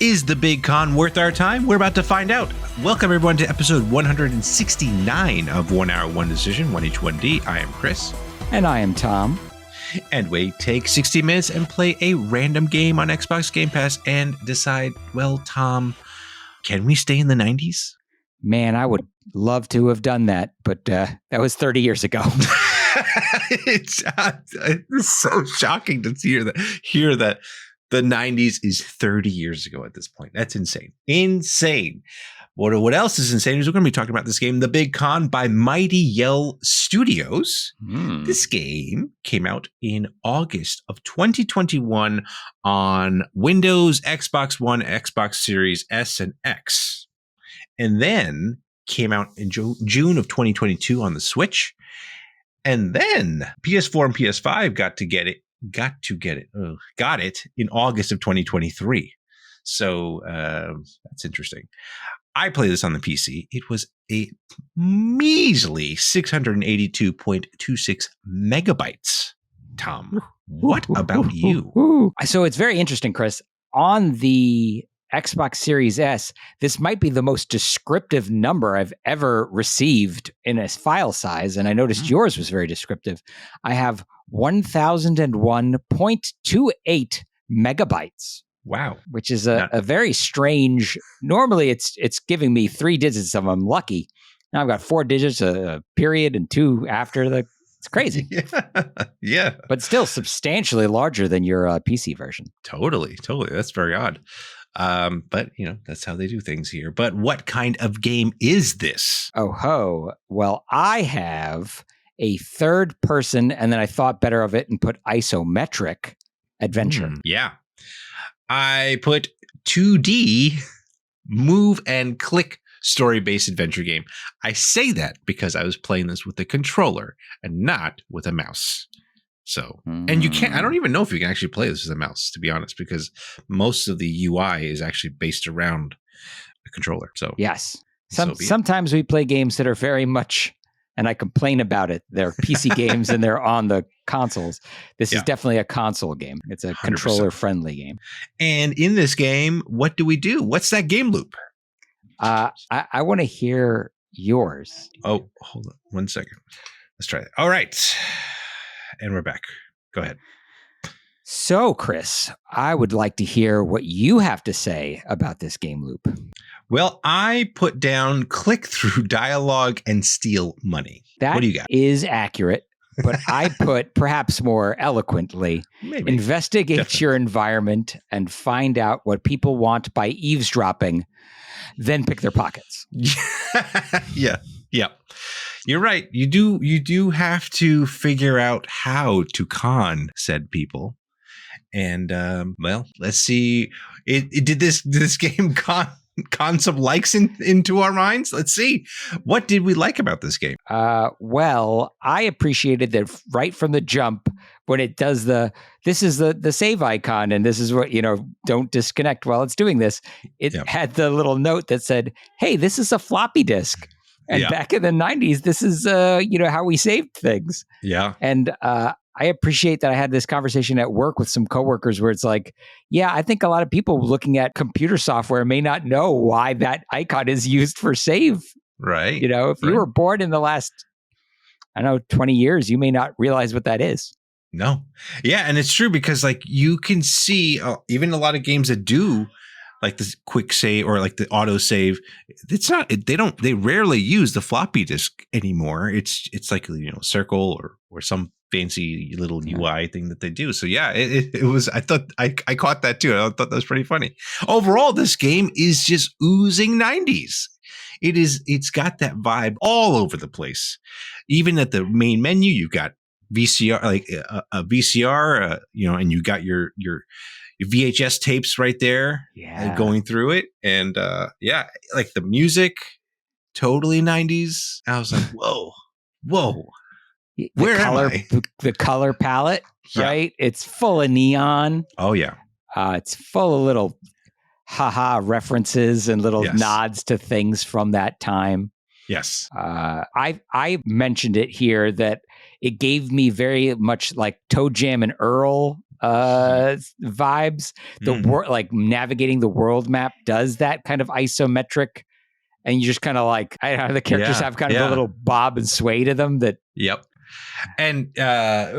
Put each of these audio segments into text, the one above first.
Is the big con worth our time? We're about to find out. Welcome everyone to episode 169 of 1 Hour, 1 Decision, 1H1D. I am Chris. And I am Tom. And we take 60 minutes and play a random game on Xbox Game Pass and decide, well, Tom, can we stay in the 90s? Man, I would love to have done that, but that was 30 years ago. It's so shocking to hear that the 90s is 30 years ago at this point. That's insane. Insane. What else is insane is we're going to be talking about this game, The Big Con by Mighty Yell Studios. This game came out in August of 2021 on Windows, Xbox One, Xbox Series S and X. And then came out in June of 2022 on the Switch. And then PS4 and PS5 got it in August of 2023. So that's interesting. I played this on the PC. It was a measly 682.26 megabytes. Tom, what about you? So it's very interesting, Chris. On the Xbox Series S, this might be the most descriptive number I've ever received in a file size. And I noticed yours was very descriptive. I have 1001.28 megabytes. Wow. Which is a very strange. Normally, it's giving me 3 digits if I'm lucky. Now I've got 4 digits, a period, and 2 after. It's crazy. Yeah. But still substantially larger than your PC version. Totally. That's very odd. But, that's how they do things here. But what kind of game is this? Oh, ho. Well, I have a third person, and then I thought better of it and put isometric adventure. Yeah. I put 2D move and click story-based adventure game. I say that because I was playing this with a controller and not with a mouse. So, and you can't, I don't even know if you can actually play this with a mouse, to be honest, because most of the UI is actually based around a controller. So, yes. Sometimes we play games that are very much, and I complain about it. They're PC games and they're on the consoles. This is definitely a console game. It's a 100%. Controller-friendly game. And in this game, what do we do? What's that game loop? I want to hear yours. Oh, hold on 1 second. Let's try it. All right. And we're back. Go ahead. So, Chris, I would like to hear what you have to say about this game loop. Well, I put down click through dialogue and steal money. What do you got? Is accurate, but I put perhaps more eloquently, investigate your environment and find out what people want by eavesdropping, then pick their pockets. Yeah. You're right. You do have to figure out how to con said people. And well, let's see. Did this game con some likes into our minds? Let's see. What did we like about this game? Well, I appreciated that right from the jump when it does this is the save icon and this is what, don't disconnect while it's doing this. It had the little note that said, hey, this is a floppy disk. And back in the 90s, this is, how we saved things. Yeah. And I appreciate that I had this conversation at work with some coworkers where it's like, I think a lot of people looking at computer software may not know why that icon is used for save. Right. If you were born in the last, 20 years, you may not realize what that is. No. Yeah. And it's true because you can see even a lot of games that do like this quick save or like the auto save. It's not, they rarely use the floppy disk anymore. It's like, circle or some fancy little UI thing that they do. So it was, I thought I caught that too. I thought that was pretty funny. Overall, this game is just oozing 90s. It's got that vibe all over the place. Even at the main menu, you've got VCR, like a VCR, and you got your VHS tapes right there going through it. And like the music, totally 90s. I was like, whoa. Where am I? The color palette, right? It's full of neon. Oh, yeah. It's full of little haha references and little nods to things from that time. Yes. I mentioned it here that it gave me very much like Toe Jam and Earl vibes. The world, like navigating the world map, does that kind of isometric, and you just kind of like, I don't know, the characters have kind of a little bob and sway to them. That And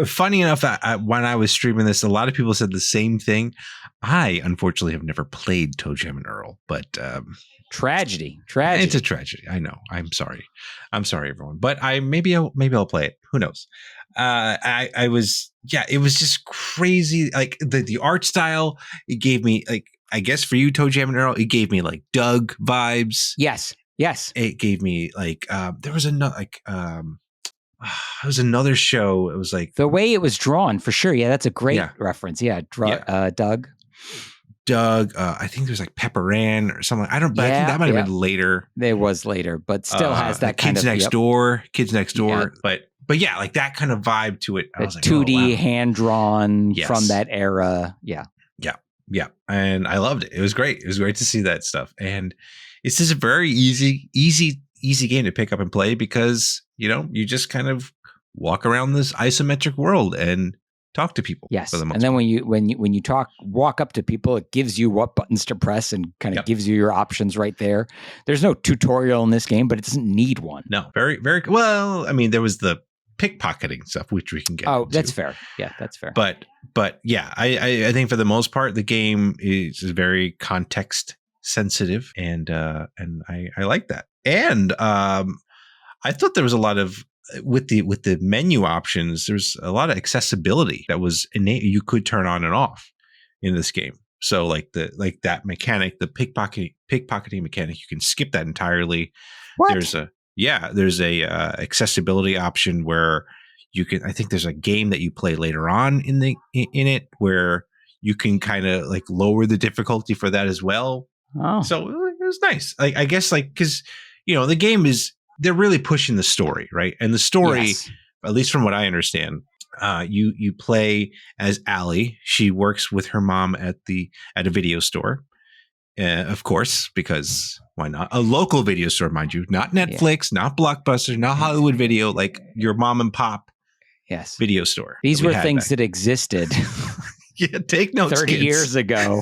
funny enough, when I was streaming this, a lot of people said the same thing. I unfortunately have never played ToeJam and Earl, but tragedy. It's a tragedy. I know. I'm sorry, everyone. But maybe I'll play it. Who knows? It was just crazy. Like the art style, it gave me like, I guess for you, ToeJam and Earl, it gave me like Doug vibes. Yes. It gave me like there was another like it was another show. It was like the way it was drawn for sure. Yeah, that's a great reference. Yeah, Doug. I think there's like Pepper Ann or something. I think that might have been later. It was later, but still has that kind Kids of Next Door. Kids Next Door. But yeah, like that kind of vibe to it. I was like, 2D hand drawn from that era. Yeah. And I loved it. It was great. It was great to see that stuff. And it's just a very easy game to pick up and play because, you just kind of walk around this isometric world and talk to people. Yes. And then when you walk up to people, it gives you what buttons to press and kind of gives you your options right there. There's no tutorial in this game, but it doesn't need one. No, very, very well. I mean, there was the pickpocketing stuff, which we can get into. That's fair. Yeah, that's fair. But yeah, I think for the most part, the game is very context sensitive, and I like that. And I thought there was a lot of with the menu options. There's a lot of accessibility that was innate. You could turn on and off in this game. So like that mechanic, the pickpocketing mechanic, you can skip that entirely. What? There's a accessibility option where you can. I think there's a game that you play later on in it where you can kind of like lower the difficulty for that as well. Oh, so it was nice. I guess like because the game they're really pushing the story, right? And the story, at least from what I understand, you play as Allie. She works with her mom at a video store, of course, because why not? A local video store, mind you, not Netflix, not Blockbuster, not Hollywood Video, like your mom and pop video store. These were things that existed. Yeah, take notes. 30 kids. Years ago.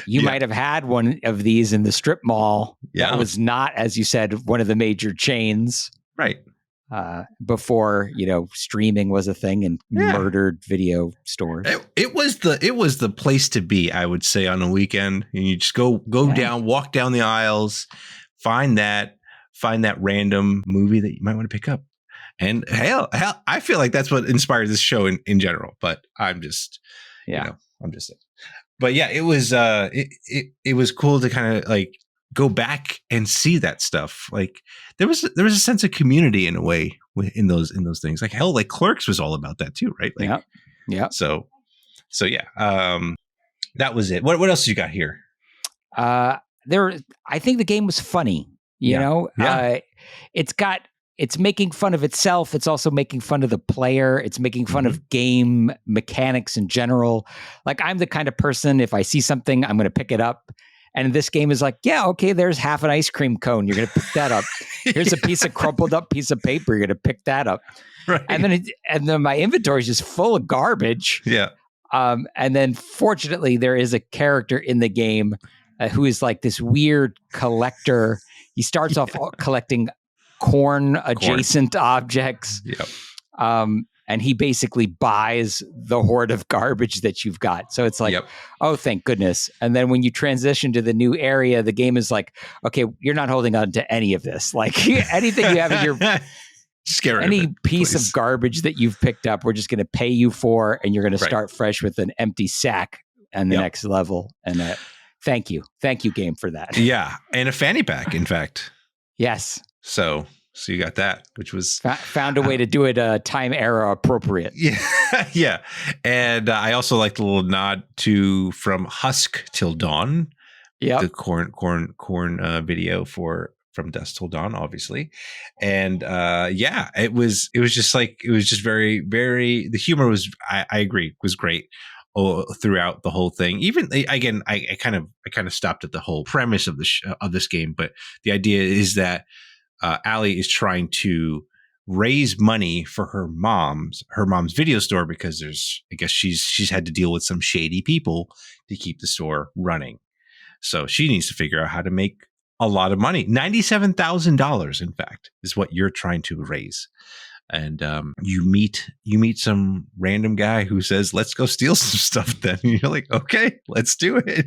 You might have had one of these in the strip mall. Yeah. That was not, as you said, one of the major chains. Right. Before, streaming was a thing and murdered video stores. It was the place to be, I would say, on a weekend. And you just go down, walk down the aisles, find that random movie that you might want to pick up. And hell, I feel like that's what inspired this show in general. But I'm just, I'm just saying. But yeah, it was it was cool to kind of like go back and see that stuff. Like there was a sense of community in a way in those things. Like hell, like Clerks was all about that too, right? Like, yeah. So yeah, that was it. What else you got here? I think the game was funny. It's making fun of itself. It's also making fun of the player. It's making fun of game mechanics in general. Like I'm the kind of person, if I see something, I'm going to pick it up. And this game is like, yeah, okay, there's half an ice cream cone. You're going to pick that up. Here's a piece of crumpled up piece of paper. You're going to pick that up. Right. And then my inventory is just full of garbage. Yeah. And then fortunately, there is a character in the game who is like this weird collector. He starts off collecting corn adjacent objects. Yep. And he basically buys the hoard of garbage that you've got. So it's like, oh, thank goodness. And then when you transition to the new area, the game is like, okay, you're not holding on to any of this. Like anything you have in your any piece of garbage that you've picked up, we're just going to pay you for, and you're going to start fresh with an empty sack and the next level. And thank you, game, for that. Yeah, and a fanny pack, in fact. Yes. So you got that, which was found a way to do it time era appropriate. Yeah. And I also like the little nod from Husk Till Dawn. Yeah, the corn video from Dusk Till Dawn, obviously. And it was just very, very. The humor was, I agree, was great throughout the whole thing. Even again, I kind of stopped at the whole premise of this game, but the idea is that Allie is trying to raise money for her mom's video store, because I guess she's had to deal with some shady people to keep the store running. So she needs to figure out how to make a lot of money. $97,000, in fact, is what you're trying to raise. And you meet some random guy who says, "Let's go steal some stuff." Then and you're like, "Okay, let's do it."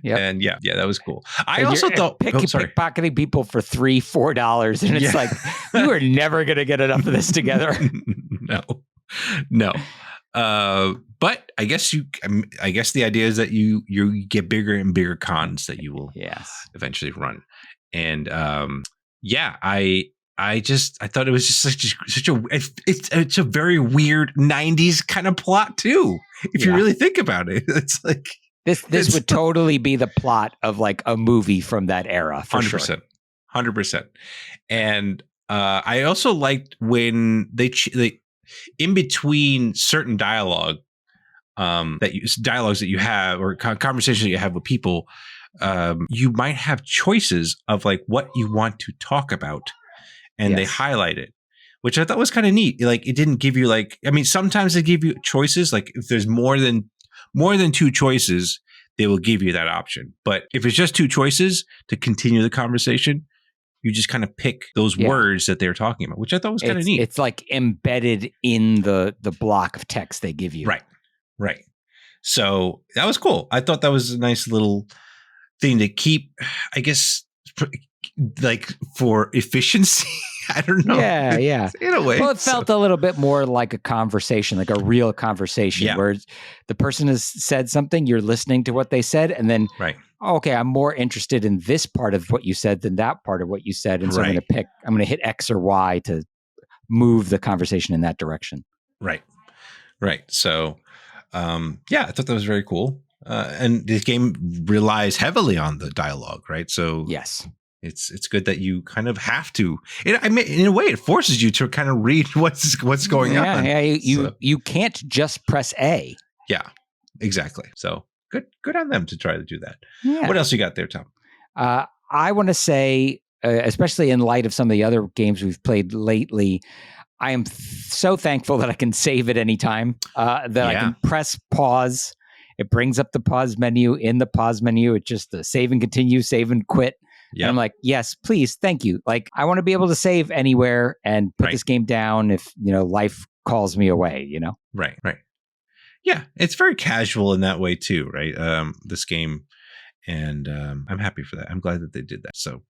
Yep. And yeah, that was cool. I also thought pickpocketing people for $3-4, and it's like, you are never going to get enough of this together. No. But I guess the idea is that you get bigger and bigger cons that you will eventually run. And I thought it was just it's a very weird 90s kind of plot too. If you really think about it, it's like this would totally be the plot of like a movie from that era for 100%, sure. 100%. And I also liked when they in between certain dialogues that you have, or conversations that you have with people, you might have choices of like what you want to talk about. And they highlight it, which I thought was kind of neat. Like, it didn't give you sometimes they give you choices. Like, if there's more than 2 choices, they will give you that option. But if it's just 2 choices to continue the conversation, you just kind of pick those words that they're talking about, which I thought was kind of neat. It's like embedded in the block of text they give you. Right. So that was cool. I thought that was a nice little thing to keep, I guess, like for efficiency. I don't know. Yeah. In a way. Well, it felt a little bit more like a conversation, like a real conversation where the person has said something, you're listening to what they said, and then, okay, I'm more interested in this part of what you said than that part of what you said. And so I'm going to hit X or Y to move the conversation in that direction. Right. So, I thought that was very cool. And this game relies heavily on the dialogue, right? So yes. It's good that you kind of have to. In a way, it forces you to kind of read what's going on. Yeah, you can't just press A. Yeah, exactly. So good on them to try to do that. Yeah. What else you got there, Tom? I want to say, especially in light of some of the other games we've played lately, I am so thankful that I can save at any time. That I can press pause. It brings up the pause menu. In the pause menu, it's just the save and continue, save and quit. Yep. And I'm like, yes, please, thank you. Like, I want to be able to save anywhere and put this game down if, life calls me away, Right. Yeah, it's very casual in that way too, right? This game, and I'm happy for that. I'm glad that they did that. So,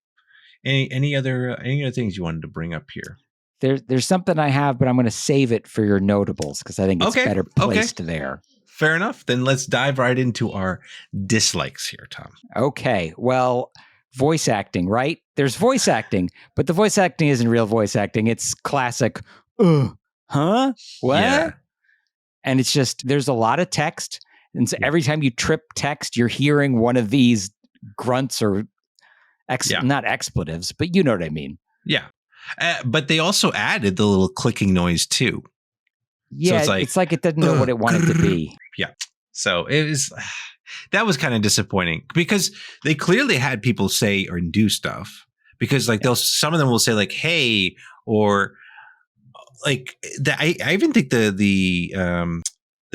any other things you wanted to bring up here? There's something I have, but I'm going to save it for your notables because I think it's better placed there. Fair enough. Then let's dive right into our dislikes here, Tom. Okay. Well, voice acting, right? There's voice acting, but the voice acting isn't real voice acting. It's classic, huh? What? Yeah. And it's just, there's a lot of text. And so every time you trip text, you're hearing one of these grunts or not expletives, but you know what I mean. Yeah. But they also added the little clicking noise too. Yeah, so it's like it doesn't know what it wanted to be. Yeah. So it was... That was kind of disappointing because they clearly had people say or do stuff, because like some of them will say like, "Hey," or like I even think the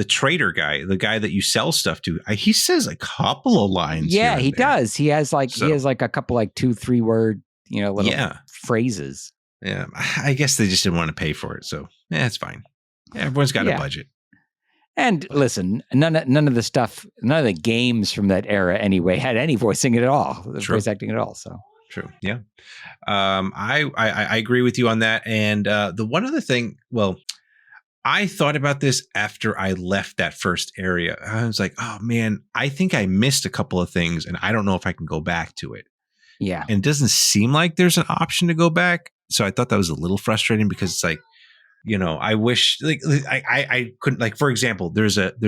trader guy, the guy that you sell stuff to, he says a couple of lines. Yeah, he does. He has like a couple like 2-3 word, little phrases. Yeah, I guess they just didn't want to pay for it, so it's fine. Everyone's got a budget. And listen, none of the stuff, none of the games from that era anyway had any voicing at all, voice acting at all. So true, yeah. I agree with you on that. And the one other thing, I thought about this after I left that first area. I was like, oh man, I think I missed a couple of things, and I don't know if I can go back to it. Yeah, and it doesn't seem like there's an option to go back. So I thought that was a little frustrating because it's like, I wish I couldn't, like, for example, there's a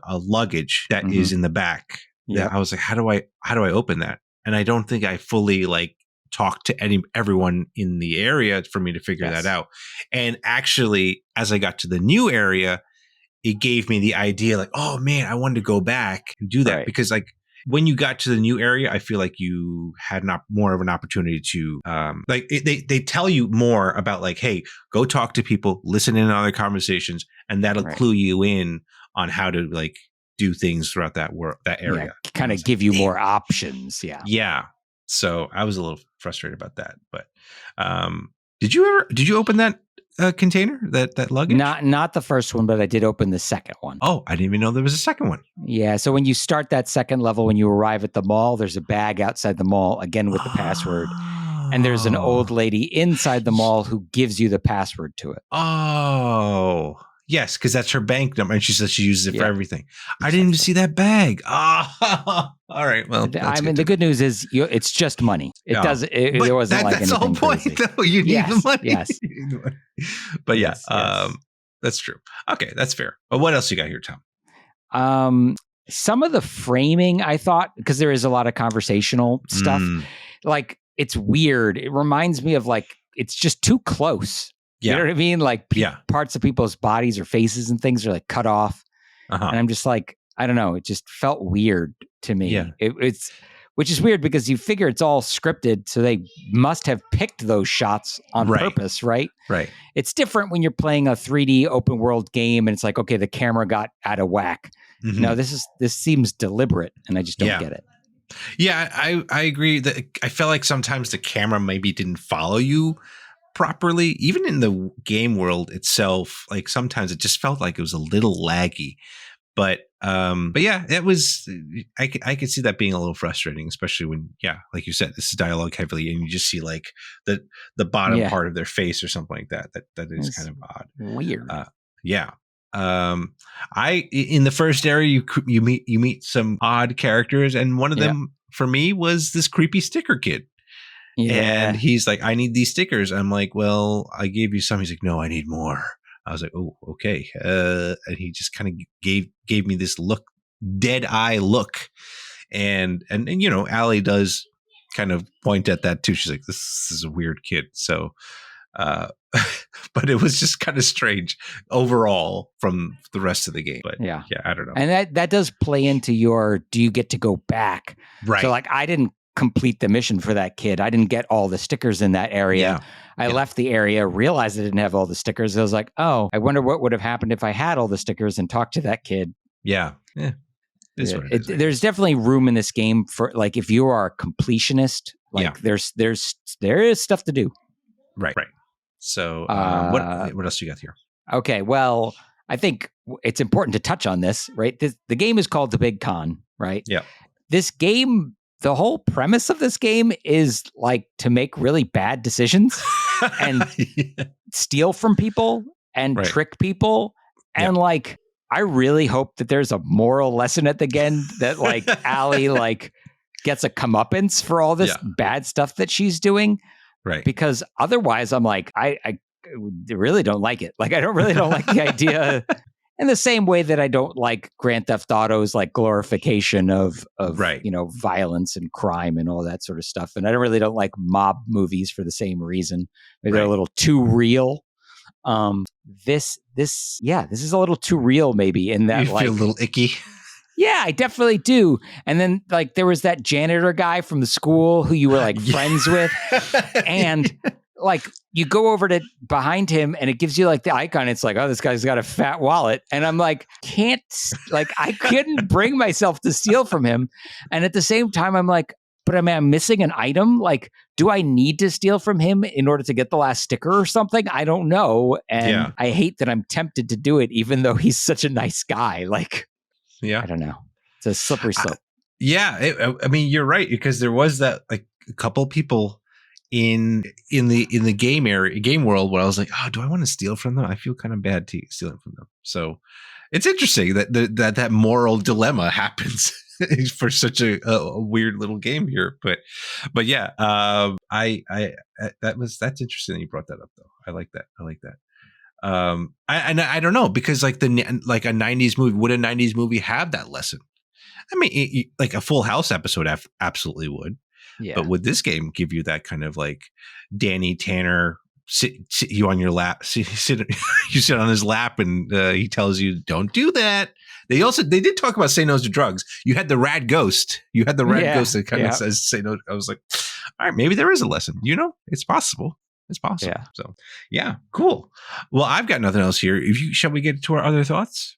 luggage that is in the back. Yeah. I was like, how do I open that? And I don't think I fully like talked to everyone in the area for me to figure that out. And actually, as I got to the new area, it gave me the idea like, oh man, I wanted to go back and do that because like when you got to the new area, I feel like you had more of an opportunity to they tell you more about like, hey, go talk to people, listen in on their conversations, and that'll clue you in on how to like do things throughout that area. Kind of give you more options. Yeah. So I was a little frustrated about that, but did you open that container, that luggage? Not the first one, but I did open the second one. Oh, I didn't even know there was a second one. Yeah. So when you start that second level, when you arrive at the mall, there's a bag outside the mall, again with the password. And there's an old lady inside the mall who gives you the password to it. Oh, yes, because that's her bank number. And she says she uses it for everything. I didn't even see that bag. Oh, all right. Well, I mean, the good news is it's just money. It doesn't. There wasn't like that's the whole point, crazy. though. You need the money. Yes. But yeah, that's true. Okay, that's fair. But what else you got here, Tom? Some of the framing, I thought, because there is a lot of conversational stuff, like it's weird. It reminds me of like, it's just too close. You know what I mean? Like parts of people's bodies or faces and things are like cut off. And I'm just like, I don't know. It just felt weird to me. Yeah. It's which is weird because you figure it's all scripted. So they must have picked those shots on purpose, right? Right. It's different when you're playing a 3D open world game and it's like, okay, the camera got out of whack. No, this seems deliberate and I just don't get it. Yeah, I agree that I felt like sometimes the camera maybe didn't follow you properly. Even in the game world itself, like sometimes it just felt like it was a little laggy. But yeah, it was. I could see that being a little frustrating, especially when, like you said, this is dialogue heavily, and you just see like the bottom part of their face or something like that. That is kind of odd, weird. In the first area, you meet some odd characters, and one of them for me was this creepy sticker kid. Yeah. And he's like, I need these stickers. I'm like, well, I gave you some. He's like, no, I need more. I was like, oh, okay. And he just kind of gave me this dead eye look. And you know, Allie does kind of point at that too. She's like, this is a weird kid. So, but it was just kind of strange overall from the rest of the game. But yeah, I don't know. And that does play into your, do you get to go back? Right. So like, I didn't complete the mission for that kid. I didn't get all the stickers in that area. I left the area, realized I didn't have all the stickers. I was like, oh, I wonder what would have happened if I had all the stickers and talked to that kid. Yeah. There's definitely room in this game for like, if you are a completionist, like there is stuff to do. Right. So what else you got here? Okay. Well, I think it's important to touch on this, right? The game is called The Big Con, right? Yeah. This game, the whole premise of this game is like to make really bad decisions and steal from people and trick people. And like, I really hope that there's a moral lesson at the end that like Allie like gets a comeuppance for all this bad stuff that she's doing. Right. Because otherwise I'm like, I really don't like it. Like, I don't like the idea in the same way that I don't like Grand Theft Auto's like glorification of you know, violence and crime and all that sort of stuff. And I don't like mob movies for the same reason. They're a little too real. This is a little too real maybe in that you feel a little icky. Yeah, I definitely do. And then like there was that janitor guy from the school who you were like friends with. And like you go over to behind him and it gives you like the icon. It's like, oh, this guy's got a fat wallet. And I'm like, I couldn't bring myself to steal from him. And at the same time, I'm like, but I'm missing an item. Like, do I need to steal from him in order to get the last sticker or something? I don't know. And I hate that I'm tempted to do it, even though he's such a nice guy. Like, I don't know. It's a slippery slope. I mean, you're right, because there was that like a couple people in the game world where I was like, oh, do I want to steal from them? I feel kind of bad stealing from them. So it's interesting that moral dilemma happens for such a weird little game here. But yeah, that's interesting that you brought that up though. I like that. I don't know, because like a 90s movie, would a 90s movie have that lesson? I mean, like a Full House episode absolutely would. Yeah. But would this game give you that kind of like Danny Tanner sit you on your lap. You sit on his lap, and he tells you, "Don't do that." They did talk about say no to drugs. You had the rad ghost. You had the rad ghost that kind of says say no. I was like, all right, maybe there is a lesson. It's possible. It's possible. Yeah. So yeah, cool. Well, I've got nothing else here. Shall we get to our other thoughts?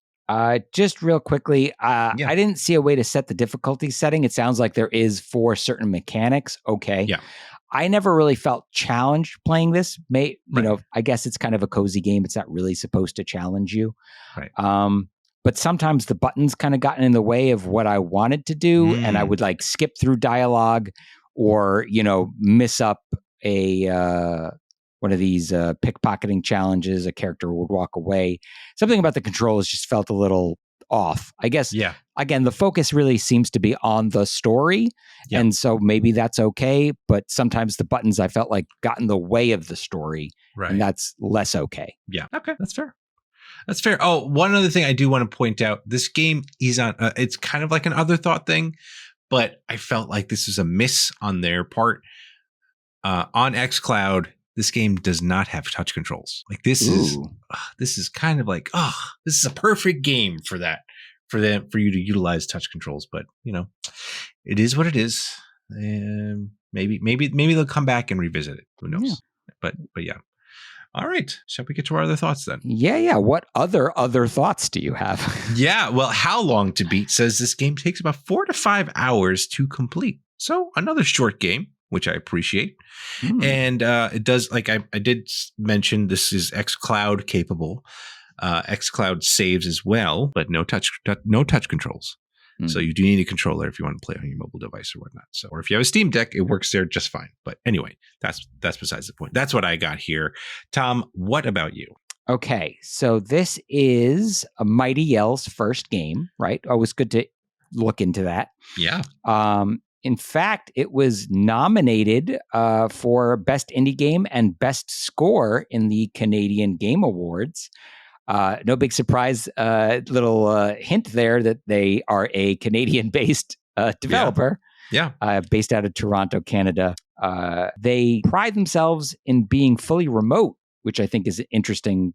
Just real quickly, I didn't see a way to set the difficulty setting. It sounds like there is for certain mechanics. Okay. Yeah. I never really felt challenged playing this. I guess it's kind of a cozy game. It's not really supposed to challenge you. Right. But sometimes the buttons kind of gotten in the way of what I wanted to do, and I would like skip through dialogue or, miss up one of these pickpocketing challenges. A character would walk away. Something about the controls just felt a little off. I guess, again, the focus really seems to be on the story. Yep. And so maybe that's okay. But sometimes the buttons I felt like got in the way of the story. Right. And that's less okay. Yeah. Okay. That's fair. That's fair. Oh, one other thing I do want to point out. This game is on, it's kind of like an other thought thing, but I felt like this is a miss on their part. On xCloud, this game does not have touch controls. Like this is kind of like, this is a perfect game for that, for you to utilize touch controls. But it is what it is. And maybe they'll come back and revisit it. Who knows? Yeah. But yeah. All right. Shall we get to our other thoughts then? Yeah. What other thoughts do you have? Yeah. Well, How Long to Beat says this game takes about 4 to 5 hours to complete. So another short game, which I appreciate. And it does, like I did mention, this is xCloud capable. xCloud saves as well, but no touch controls. So you do need a controller if you want to play on your mobile device or whatnot. So, or if you have a Steam Deck, it works there just fine. But anyway, that's besides the point. That's what I got here. Tom, what about you? Okay, so this is a Mighty Yell's first game, right? Always good to look into that. Yeah. In fact, it was nominated for Best Indie Game and Best Score in the Canadian Game Awards. No big surprise, little hint there that they are a Canadian-based developer. Yeah. Based out of Toronto, Canada. They pride themselves in being fully remote, which I think is an interesting,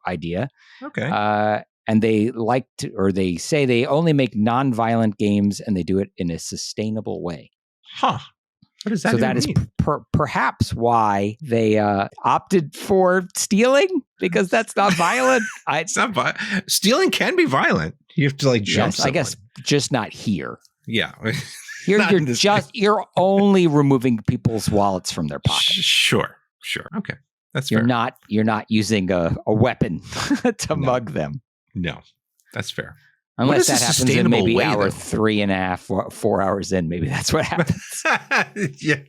idea. Okay. And they they say they only make non-violent games and they do it in a sustainable way. Huh. What does that mean? So that is perhaps why they opted for stealing, because that's not violent. It's not violent. Stealing can be violent. You have to jump someone. I guess just not here. Yeah. Here you're only removing people's wallets from their pockets. Sure. Okay. That's fair. Fair. You're not using a weapon to mug them. No, that's fair. Unless that happens in maybe hour 3.5, 4 hours in, maybe that's what happens. Yeah,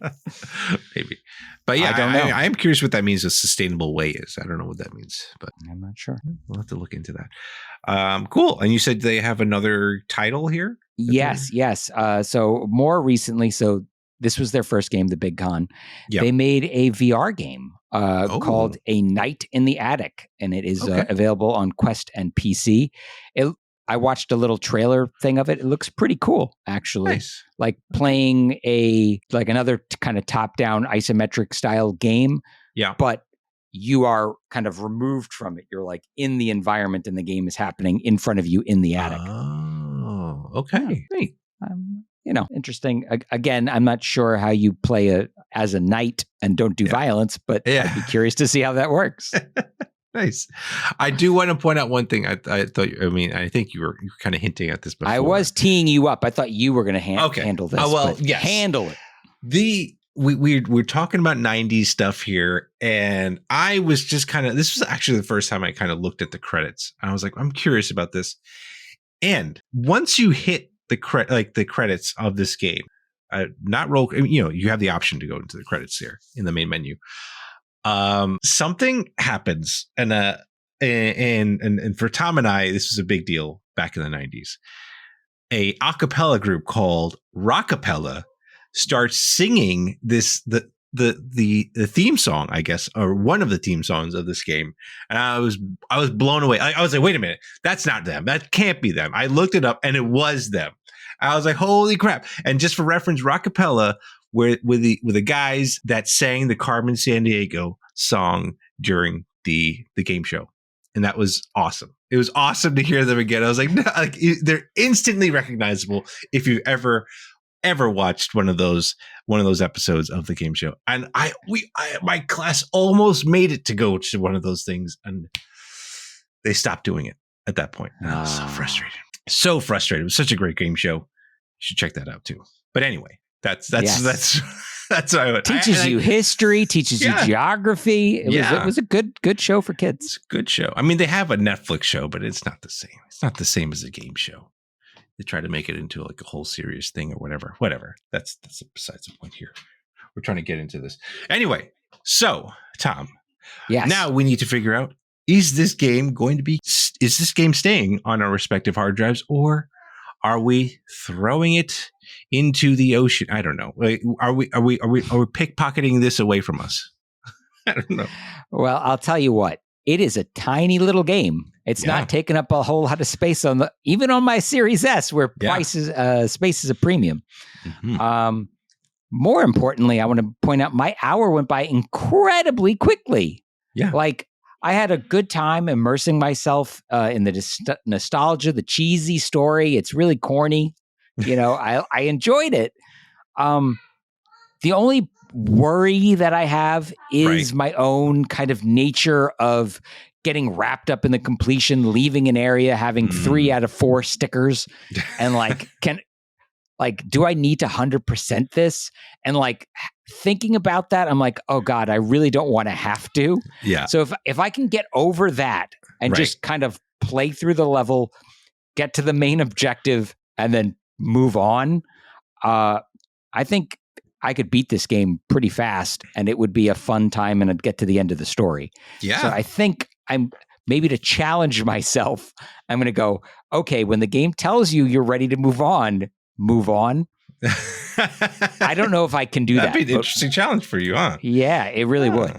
maybe. But yeah, I don't know. I am curious what that means. A sustainable way is. I don't know what that means, but I'm not sure. We'll have to look into that. Cool. And you said they have another title here? Yes. So more recently, this was their first game, The Big Con. Yep. They made a VR game called A Night in the Attic, and it is available on Quest and PC. I watched a little trailer thing of it. It looks pretty cool, actually. Nice. Like playing another kind of top-down isometric style game. Yeah. But you are kind of removed from it. You're like in the environment and the game is happening in front of you in the attic. Oh, okay. Yeah. Neat. Interesting. Again, I'm not sure how you play as a knight and don't do violence, but I'd be curious to see how that works. Nice. I do want to point out one thing. I think you were kind of hinting at this before. I was teeing you up. I thought you were going to handle this. Yes. Handle it. We're talking about 90s stuff here, and I was just this was actually the first time I kind of looked at the credits. And I was like, I'm curious about this. And once you hit the credits of this game, not roll, you have the option to go into the credits there in the main menu. Something happens, and for Tom and I, this was a big deal back in the 90s. A cappella group called Rockapella starts singing the theme song, I guess, or one of the theme songs of this game, and I was blown away. I was like, wait a minute, that's not them. That can't be them. I looked it up, and it was them. I was like, holy crap! And just for reference, Rockapella were the guys that sang the Carmen Sandiego song during the game show. And that was awesome. It was awesome to hear them again. I was like, no, like they're instantly recognizable if you've ever watched one of those episodes of the game show. And my class almost made it to go to one of those things, and they stopped doing it at that point. And I was so frustrated. So frustrated. It was such a great game show. You should check that out too. But anyway, that's what I would. Teaches you history, teaches you geography. It was a good show for kids. It's a good show. I mean, they have a Netflix show, but it's not the same. It's not the same as a game show. They try to make it into like a whole serious thing or whatever. That's besides the point here. We're trying to get into this. Anyway, so Tom, now we need to figure out, is this game staying on our respective hard drives, or are we throwing it into the ocean? I don't know. Are we pickpocketing this away from us? I don't know. Well, I'll tell you what. It is a tiny little game. It's not taking up a whole lot of space even on my Series S, where space is a premium. Mm-hmm. More importantly, I want to point out my hour went by incredibly quickly. Yeah, like I had a good time immersing myself in the nostalgia, the cheesy story. It's really corny. I enjoyed it. The only worry that I have is my own kind of nature of getting wrapped up in the completion, leaving an area, having 3 out of 4 stickers, and do I need to 100% this? And thinking about that, I'm like, oh God, I really don't want to have to. Yeah. So if I can get over that and just kind of play through the level, get to the main objective, and then move on, I think I could beat this game pretty fast, and it would be a fun time, and I'd get to the end of the story. Yeah. So I think I'm maybe, to challenge myself, I'm going to go, okay, when the game tells you you're ready to move on, move on. I don't know if I can do that. That'd be an interesting challenge for you, huh? Yeah, it really would.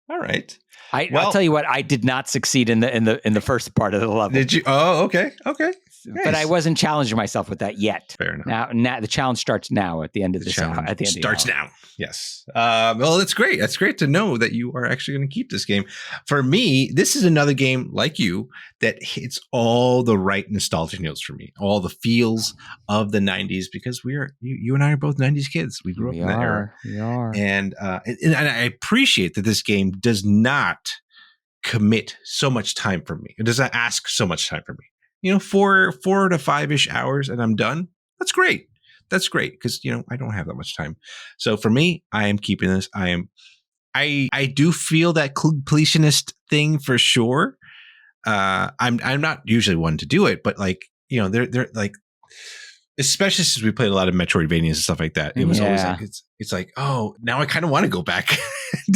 All right. I'll tell you what, I did not succeed in the first part of the level. Did you? Oh, okay. Okay. Nice. But I wasn't challenging myself with that yet. Fair enough. Now the challenge starts now at the end of the challenge. At the end starts now. Yes. Well, that's great. That's great to know that you are actually going to keep this game. For me, this is another game like you that hits all the right nostalgia notes for me, all the feels of the 90s, because you and I are both 90s kids. We grew up in that era. We are. And I appreciate that this game does not commit so much time from me. It does not ask so much time from me. 4 to 5-ish hours and I'm done. That's great. That's great because I don't have that much time. So for me, I am keeping this. I do feel that completionist thing for sure. I'm not usually one to do it, but they're like, especially since we played a lot of Metroidvanias and stuff like that. It was always like it's like, oh, now I kind of want to go back and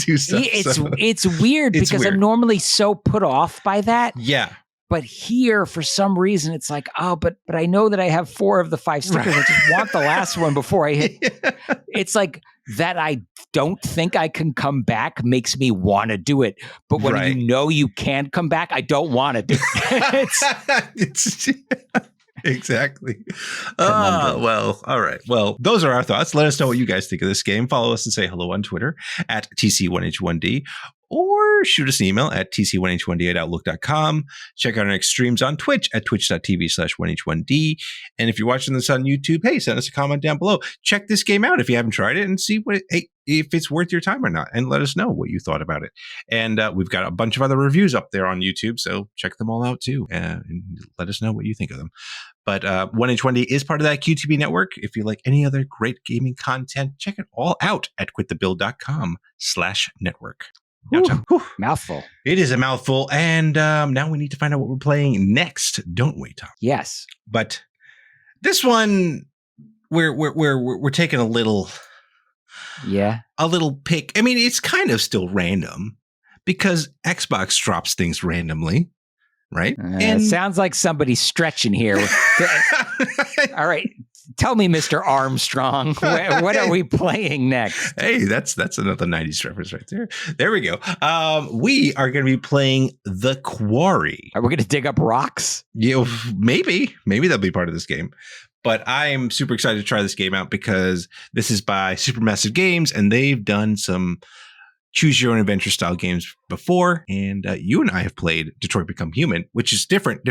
do stuff. It's weird because I'm normally so put off by that. Yeah. But here, for some reason, it's like, oh, but I know that I have 4 of the 5 stickers. I just want the last one before I hit. Yeah. It's like that I don't think I can come back makes me want to do it. But when you can't come back, I don't want to do it. Exactly. Well, all right. Well, those are our thoughts. Let us know what you guys think of this game. Follow us and say hello on Twitter at TC1H1D. Or shoot us an email at tc1h1d@outlook.com. Check out our next streams on Twitch at twitch.tv/1h1d. And if you're watching this on YouTube, hey, send us a comment down below. Check this game out if you haven't tried it and see if it's worth your time or not. And let us know what you thought about it. And we've got a bunch of other reviews up there on YouTube, so check them all out too. And let us know what you think of them. But 1H1D is part of that QTB network. If you like any other great gaming content, check it all out at quitthebuild.com/network. Mouthful. It is a mouthful, and now we need to find out what we're playing next, don't we, Tom? Yes. But this one, we're taking a little pick. I mean, it's kind of still random because Xbox drops things randomly, right? It sounds like somebody's stretching here. All right. Tell me, Mr. Armstrong, what are we playing next? Hey, that's another 90s reference right there. There we go. We are going to be playing The Quarry. Are we going to dig up rocks? Maybe that'll be part of this game. But I'm super excited to try this game out because this is by Supermassive Games, and they've done some choose your own adventure style games before, and you and I have played Detroit Become Human, which is different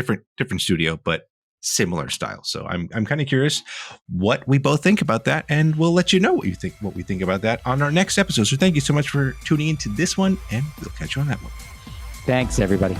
studio, but similar style. So I'm kind of curious what we both think about that, and we'll let you know what we think about that on our next episode. So thank you so much for tuning into this one, and we'll catch you on that one. Thanks, everybody.